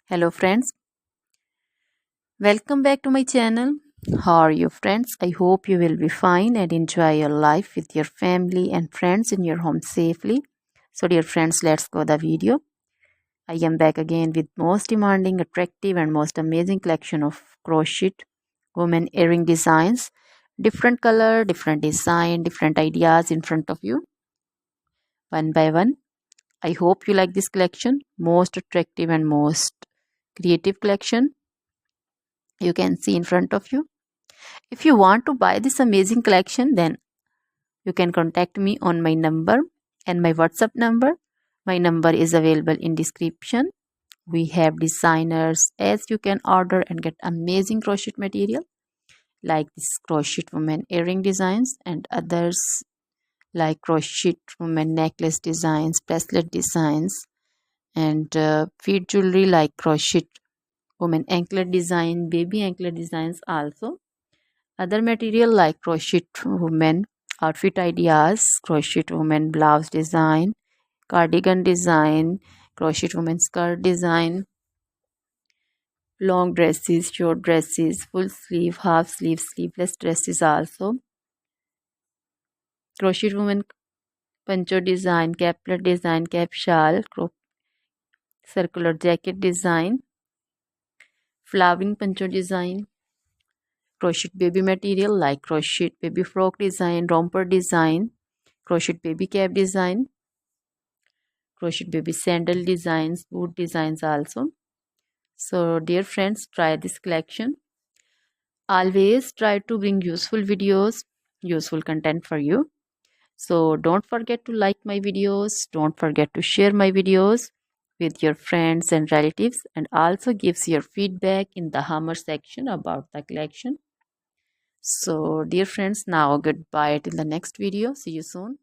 Hello friends, welcome back to my channel. How are you friends? I hope you will be fine and enjoy your life with your family and friends in your home safely. So dear friends, let's go the video. I am back again with most demanding, attractive and most amazing collection of crochet women earring designs. Different color, different design, different ideas in front of you. One by one. I hope you like this collection. Most attractive and most creative collection you can see in front of you. If you want to buy this amazing collection, then you can contact me on my number and my WhatsApp number. My number is available in description. We have designers as you can order and get amazing crochet material like this crochet woman earring designs and others like crochet woman necklace designs, bracelet designs and feet jewelry like crochet woman anklet design, baby anklet designs also. Other material like crochet women outfit ideas, crochet women blouse design, cardigan design, crochet women skirt design, long dresses, short dresses, full sleeve, half sleeve, sleeveless dresses also. Crochet women poncho design, caplet design, cap shawl, circular jacket design, flowering poncho design, crochet baby material like crochet baby frock design, romper design, crochet baby cap design, crochet baby sandal designs, boot designs also. So dear friends, try this collection. Always try to bring useful videos, useful content for you. So don't forget to like my videos, don't forget to share my videos with your friends and relatives, and also gives your feedback in the hammer section about the collection. So dear friends, now goodbye till the next video. See you soon.